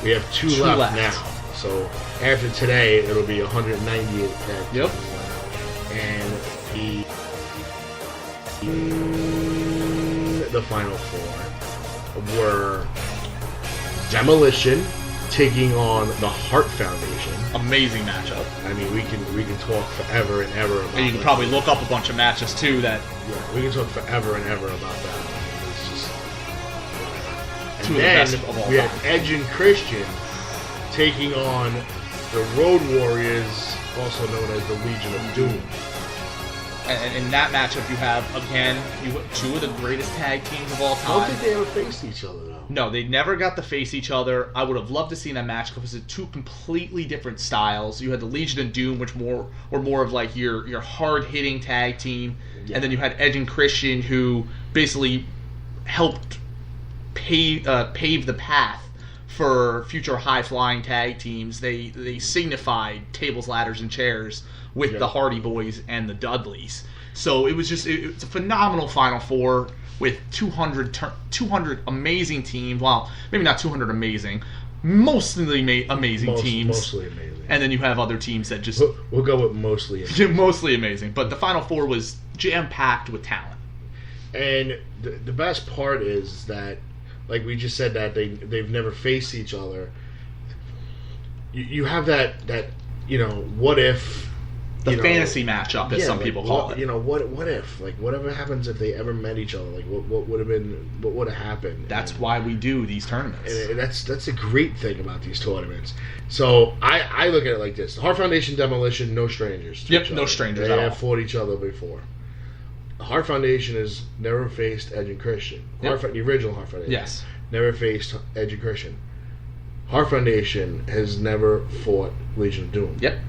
We have two left now. So after today, it'll be 198 tag teams left. And the final four were Demolition taking on the Hart Foundation. Amazing matchup. I mean, we can talk forever and ever about. And you can probably look up a bunch of matches too. That we can talk forever and ever about that. It's just. Two of the best of all we time. had Edge and Christian taking on the Road Warriors, also known as the Legion of Doom. And in that matchup, you have two of the greatest tag teams of all time. I don't think they ever faced each other though. No, they never got to face each other. I would have loved to see that match because it's two completely different styles. You had the Legion of Doom, which were more of like your hard hitting tag team, and then you had Edge and Christian, who basically helped pave the path for future high flying tag teams. They signified tables, ladders, and chairs with the Hardy Boys and the Dudleys. So it's a phenomenal Final Four with 200 amazing teams. Well, maybe not 200 amazing, mostly amazing teams. Mostly amazing. And then you have other teams that just... We'll go with mostly amazing. Mostly amazing. But the Final Four was jam-packed with talent. And the best part is that, like we just said, that they've never faced each other. You have that what if... The fantasy matchup, as some people call it. What if? Like, whatever happens if they ever met each other? Like, what would have happened? That's why we do these tournaments. And that's a great thing about these tournaments. So I look at it like this: the Hart Foundation, Demolition, no strangers. To each no other. strangers They at have all. fought each other before. The Hart Foundation has never faced Edge and Christian. Yep. The original Hart Foundation. Yes. Never faced Edge and Christian. Hart Foundation has never fought Legion of Doom. Yep.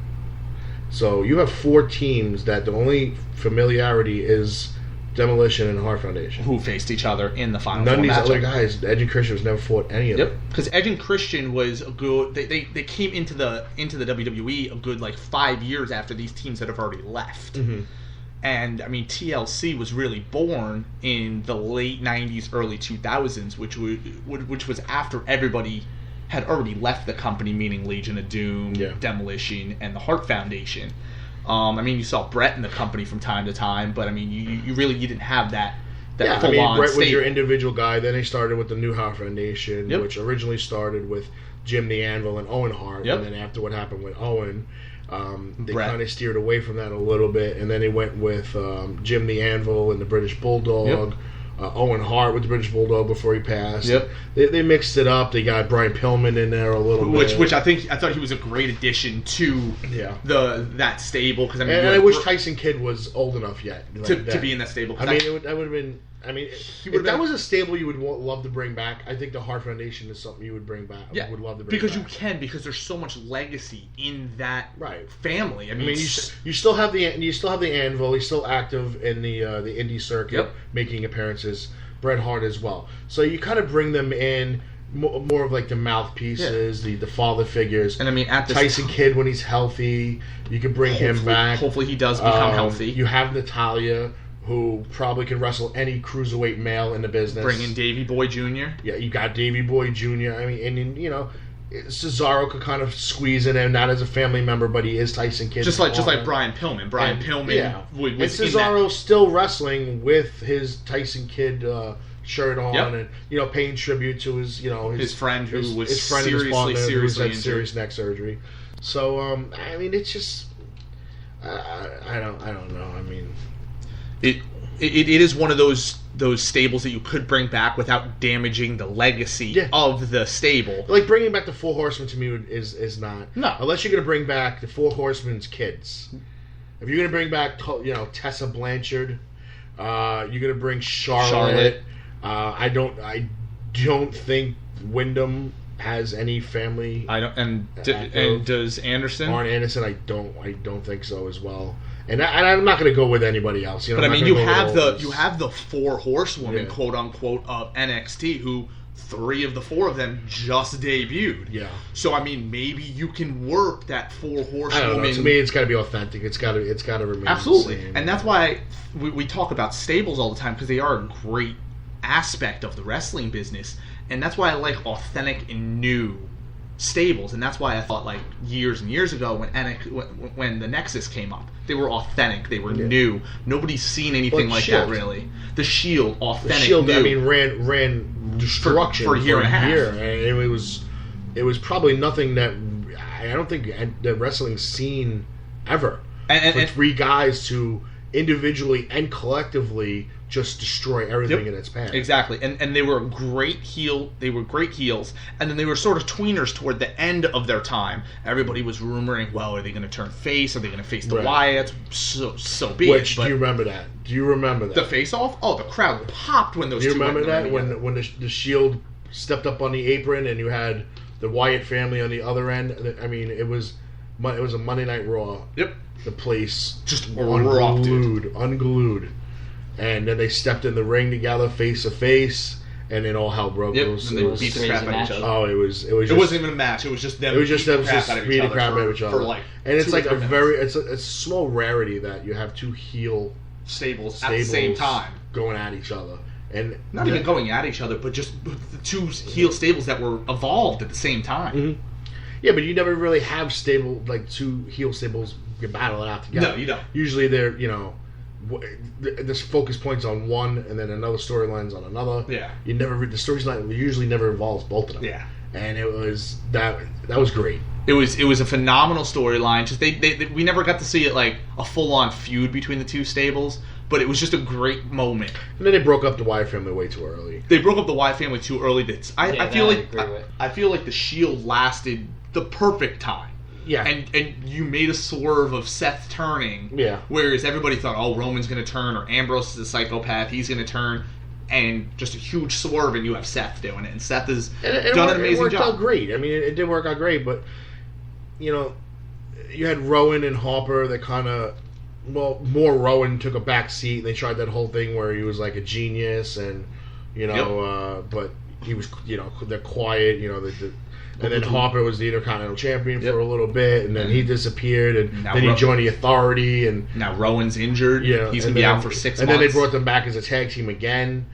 So you have four teams that the only familiarity is Demolition and Hart Foundation, who faced each other in the final. None of these matchup. other guys, Edge and Christian, has never fought any of them. Because Edge and Christian was a good. They came into the WWE a good 5 years after these teams had already left. Mm-hmm. And I mean, TLC was really born in the late '90s, early 2000s, which was after everybody had already left the company, meaning Legion of Doom, Demolition, and the Hart Foundation. I mean, you saw Brett in the company from time to time, but I mean, you didn't have that full-on Brett stable. was your individual guy. Then they started with the New Hart Foundation, Yep. which originally started with Jim the Anvil and Owen Hart. Yep. And then after what happened with Owen, they Brett. kind of steered away from that a little bit. And then they went with Jim the Anvil and the British Bulldog. Yep. Owen Hart with the British Bulldog before he passed. Yep. They mixed it up. They got Brian Pillman in there a little bit. Which I thought he was a great addition to that stable, because I mean, and I wish Tyson Kidd was old enough yet to be in that stable. I mean, that would have been. I mean, if that was a stable you would love to bring back, I think the Hart Foundation is something you would bring back. Yeah, would love to bring because back. because there's so much legacy in that right family. I mean, you still have the Anvil. He's still active in the indie circuit, making appearances. Bret Hart as well. So you kind of bring them in more of like the mouthpieces, the father figures. And I mean, at this Tyson Kidd when he's healthy, you can bring him back. Hopefully, he does become healthy. You have Natalia, who probably can wrestle any cruiserweight male in the business. Bring in Davey Boy Jr. Yeah, you got Davey Boy Jr. I mean, and Cesaro could kind of squeeze in him, not as a family member, but he is Tyson Kidd. Just like Brian Pillman. Pillman was and Cesaro's still wrestling with his Tyson Kidd shirt on, and paying tribute to his friend who was seriously had serious neck surgery. So I mean, it's just I don't know. I mean, it is one of those stables that you could bring back without damaging the legacy of the stable. Like bringing back the Four Horsemen to me is not. No. Unless you're going to bring back the Four Horsemen's kids. If you're going to bring back Tessa Blanchard, you're going to bring Charlotte. I don't think Wyndham has any family. I don't. And does Anderson? Arn Anderson, I don't think so as well. And I'm not going to go with anybody else. But I mean, you have the Four Horsewomen, quote unquote, of NXT, who 3 of the 4 of them just debuted. Yeah. So I mean, maybe you can work that Four Horsewomen. I don't know. To me, it's got to be authentic. It's got to remain absolutely. the same. And that's why we talk about stables all the time, because they are a great aspect of the wrestling business, and that's why I like authentic and new stables, and that's why I thought like years and years ago when the Nexus came up, they were authentic, they were new. Nobody's seen anything like that really. The Shield, authentic. The Shield, new. I mean, ran destruction for a year and a half. And it was probably nothing that I don't think the wrestling's seen ever. And three guys to individually and collectively just destroy everything in its path. Exactly. And they were great heels, and then they were sort of tweeners toward the end of their time. Everybody was rumoring, well, are they going to turn face? Are they going to face the Wyatts? So be it. Do you remember that? The face-off? Oh, the crowd popped when those two went. Do you remember that? When the Shield stepped up on the apron and you had the Wyatt family on the other end? I mean, it was a Monday Night Raw. Yep. The place just unglued. And then they stepped in the ring together, face to face, and then all hell broke loose. And they beat the crap out of each other. Oh, it wasn't even a match. It was just them. Beating the crap out of each other. And it's like it's a small rarity that you have two heel stables at the same time going at each other. And not even going at each other, but just the two heel stables that were evolved at the same time. Mm-hmm. Yeah, but you never really have two heel stables battle it out together. No, you don't. Usually they're, this focus points on one, and then another storyline's on another. Yeah. The storyline usually never involves both of them. Yeah. And it was that was great. It was a phenomenal storyline. Just we never got to see it like a full on feud between the two stables, but it was just a great moment. And then they broke up the Wyatt family way too early. They broke up the Wyatt family too early. I feel like the Shield lasted the perfect time. Yeah. And you made a swerve of Seth turning. Yeah. Whereas everybody thought, oh, Roman's going to turn, or Ambrose is a psychopath, he's going to turn. And just a huge swerve, and you have Seth doing it. And Seth has done an amazing job. It worked out great. I mean, it did work out great, but, you had Rowan and Harper that kind of, more Rowan took a back seat. They tried that whole thing where he was like a genius, and, but he was, they're quiet, and then Harper was the Intercontinental Champion for a little bit, and then he disappeared, and then he joined the Authority, and now Rowan's injured. Yeah, he's gonna be out for 6 months. And then they brought them back as a tag team again,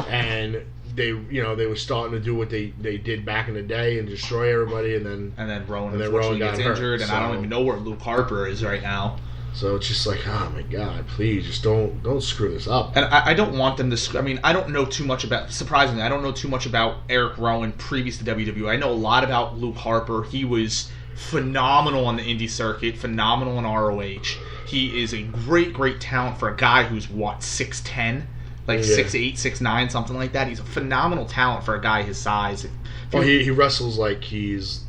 and they were starting to do what they did back in the day and destroy everybody, and then Rowan gets injured, and I don't even know where Luke Harper is right now. So it's just like, oh my God, please just don't screw this up. And I don't want them to. I mean, I don't know too much about. Surprisingly, I don't know too much about Eric Rowan previous to WWE. I know a lot about Luke Harper. He was phenomenal on the indie circuit, phenomenal in ROH. He is a great talent for a guy who's 6'10", 6'8", 6'9", something like that. He's a phenomenal talent for a guy his size. Well, he wrestles like he's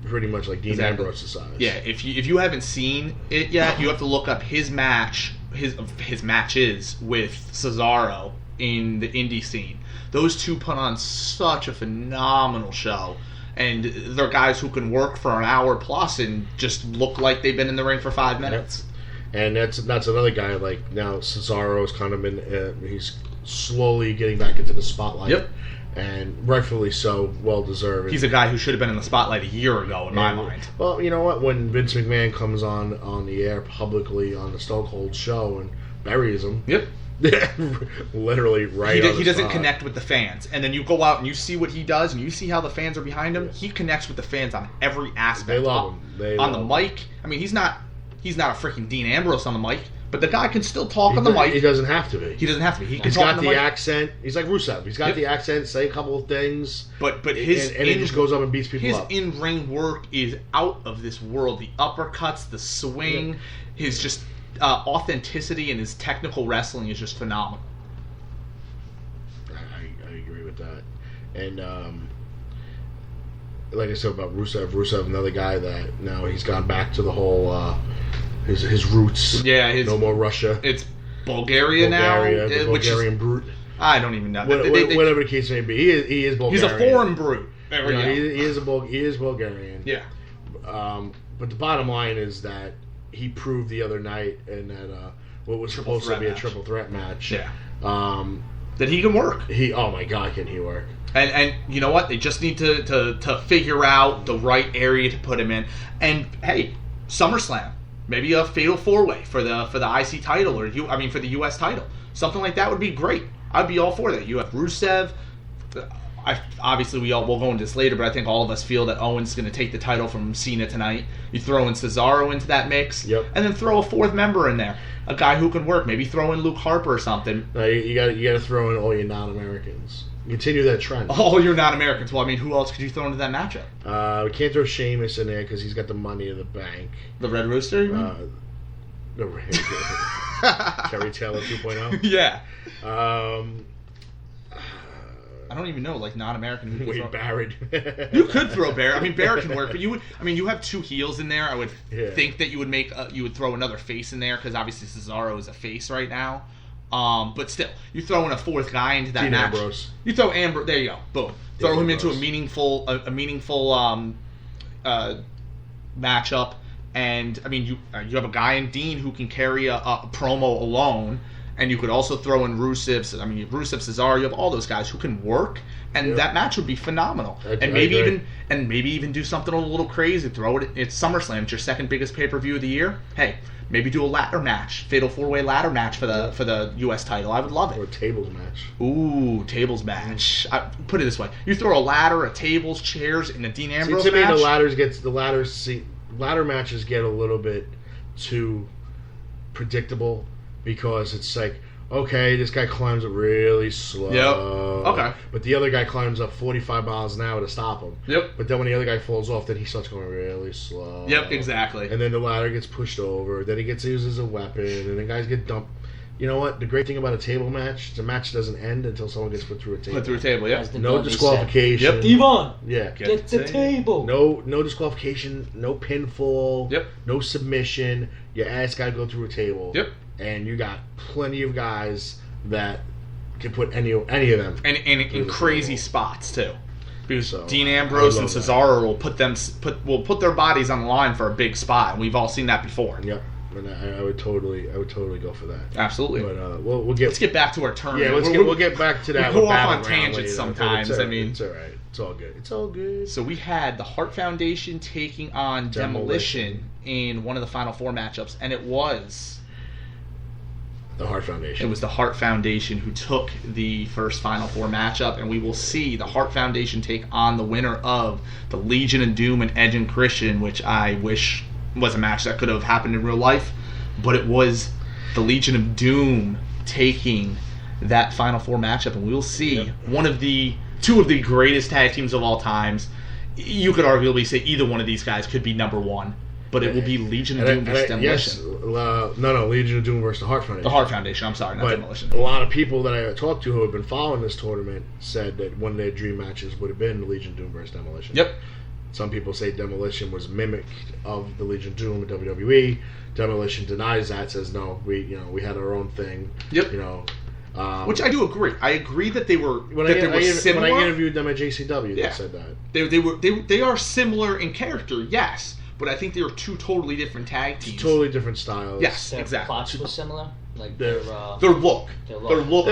pretty much like Dean Ambrose's size. Yeah, if you haven't seen it yet, you have to look up his matches with Cesaro in the indie scene. Those two put on such a phenomenal show, and they're guys who can work for an hour plus and just look like they've been in the ring for 5 minutes. And that's another guy. Like now, Cesaro's kind of been he's slowly getting back into the spotlight. Yep. And rightfully so, well deserved. He's a guy who should have been in the spotlight a year ago, in my mind. Well, you know what? When Vince McMahon comes on the air publicly on the Stone Cold show and buries him, yep, literally right. He doesn't connect with the fans, and then you go out and you see what he does, and you see how the fans are behind him. He connects with the fans on every aspect. They love him. On the mic. I mean, he's not a freaking Dean Ambrose on the mic. But the guy can still talk on the mic. He doesn't have to be. He doesn't have to be. He's got the accent. He's like Rusev. He's got the accent, say a couple of things. But his and he just goes up and beats people up. His in-ring work is out of this world. The uppercuts, the swing, his just authenticity and his technical wrestling is just phenomenal. I agree with that. And like I said about Rusev, another guy that now he's gone back to the whole... His roots. Yeah, no more Russia. It's Bulgaria now. The Bulgarian brute. I don't even know. Whatever the case may be, he is Bulgarian. He's a foreign brute. He is Bulgarian. Yeah. But the bottom line is that he proved the other night in that what was supposed to be a triple threat match. Yeah. That he can work. Oh my God, can he work? And you know what? They just need to figure out the right area to put him in. And hey, SummerSlam. Maybe a fatal 4-way for the IC title for the US title. Something like that would be great. I'd be all for that. You have Rusev, obviously we'll go into this later, but I think all of us feel that Owens is going to take the title from Cena tonight. You throw in Cesaro into that mix, and then throw a fourth member in there, a guy who can work. Maybe throw in Luke Harper or something. No, you got to throw in all your non-Americans. Continue that trend. All your non-Americans. Well, I mean, who else could you throw into that matchup? We can't throw Sheamus in there because he's got the money in the bank. The Red Rooster? Terry Taylor 2.0. Yeah. I don't even know, like, non-American. Wade Barrett. You could throw Barrett. I mean, Barrett can work, but you would. I mean, you have two heels in there. I would think that you would you would throw another face in there because obviously Cesaro is a face right now. But still, you throw in a fourth guy into that match. Ambrose. You throw Ambrose. There you go. Boom. Throw him into a meaningful matchup. And I mean, you have a guy in Dean who can carry a promo alone. And you could also throw in Rusev, Cesaro. You have all those guys who can work, and that match would be phenomenal. And maybe even do something a little crazy. Throw it. It's SummerSlam. It's your second biggest pay-per-view of the year. Hey, maybe do a ladder match, fatal 4-way ladder match for the U.S. title. I would love it. Or a tables match. Ooh, tables match. Put it this way: you throw a ladder, a tables, chairs, in a Dean Ambrose to me, match. Ladder matches get a little bit too predictable. Because it's like, okay, this guy climbs up really slow. Yep. Okay. But the other guy climbs up 45 miles an hour to stop him. Yep. But then when the other guy falls off, then he starts going really slow. Yep, exactly. And then the ladder gets pushed over. Then he gets used as a weapon. And the guys get dumped. You know what? The great thing about a table match, the match doesn't end until someone gets put through a table. Put through a table, yeah. No disqualification. Yep. Devon. Yeah. Get the table. No disqualification. No pinfall. Yep. No submission. Your ass got to go through a table. Yep. And you got plenty of guys that can put any of them and in crazy spots too, because Dean Ambrose and Cesaro will put their bodies on the line for a big spot, and we've all seen that before. Yep, and I would totally go for that. Absolutely. But let's get back to our tournament. Yeah, we'll get back to that. We'll go off on tangents sometimes. I mean, it's all right. It's all good. So we had the Hart Foundation taking on Demolition in one of the Final Four matchups, and it was the Hart Foundation. It was the Hart Foundation who took the first Final Four matchup, and we will see the Hart Foundation take on the winner of the Legion of Doom and Edge and Christian, which I wish was a match that could have happened in real life, but it was the Legion of Doom taking that Final Four matchup, and we will see two of the greatest tag teams of all times. You could arguably say either one of these guys could be number one. But it will be Legion of Doom versus Demolition. No, Legion of Doom versus the Hart Foundation. The Hart Foundation, I'm sorry, not Demolition. A lot of people that I talked to who have been following this tournament said that one of their dream matches would have been Legion of Doom versus Demolition. Yep. Some people say Demolition was mimicked of the Legion of Doom in WWE. Demolition denies that, says no, we had our own thing. Yep. Which I do agree. I agree that they were similar. When I interviewed them at JCW, they said that they are similar in character, yes. But I think they were two totally different tag teams. Totally different styles. Yes, their exactly. plots were similar. Like their look. Their look.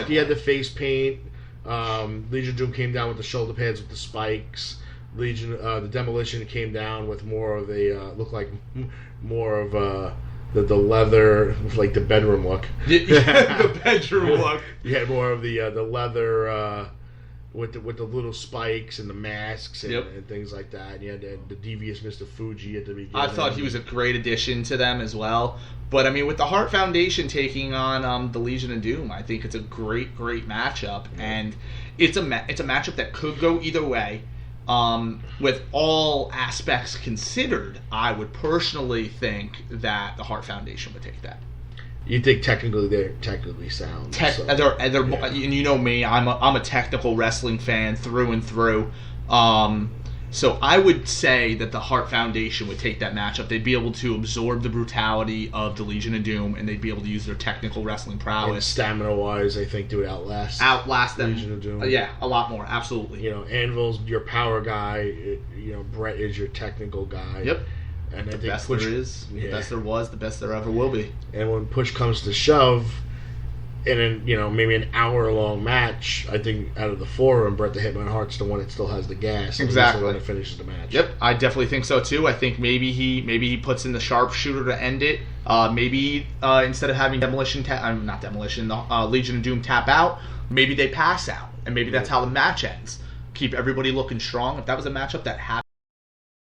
You had the face paint. Legion of Doom came down with the shoulder pads with the spikes. The Demolition came down with more of a looked like more of the leather, like the bedroom look. The bedroom look. You had more of the leather. With the little spikes and the masks and things like that. And you had the devious Mr. Fuji at the beginning. I thought he was a great addition to them as well. But, I mean, with the Hart Foundation taking on the Legion of Doom, I think it's a great matchup. Yeah. And it's a matchup that could go either way. With all aspects considered, I would personally think that the Hart Foundation would take that. You think technically they're technically sound. And you know me, I'm a technical wrestling fan through and through. So I would say that the Hart Foundation would take that matchup. They'd be able to absorb the brutality of the Legion of Doom, and they'd be able to use their technical wrestling prowess. And stamina-wise, I think they would outlast them. Legion of Doom. Yeah, a lot more, absolutely. Anvil's your power guy. Brett is your technical guy. Yep. And I think the best there is, the best there was, the best there ever will be. And when push comes to shove, in maybe an hour-long match, I think out of the four, and Bret the Hitman Hart's the one that still has the gas. Exactly. He's the one that finishes the match. Yep, I definitely think so too. I think maybe he puts in the sharpshooter to end it. Maybe instead of having the Legion of Doom tap out, maybe they pass out. And maybe that's how the match ends. Keep everybody looking strong. If that was a matchup that happened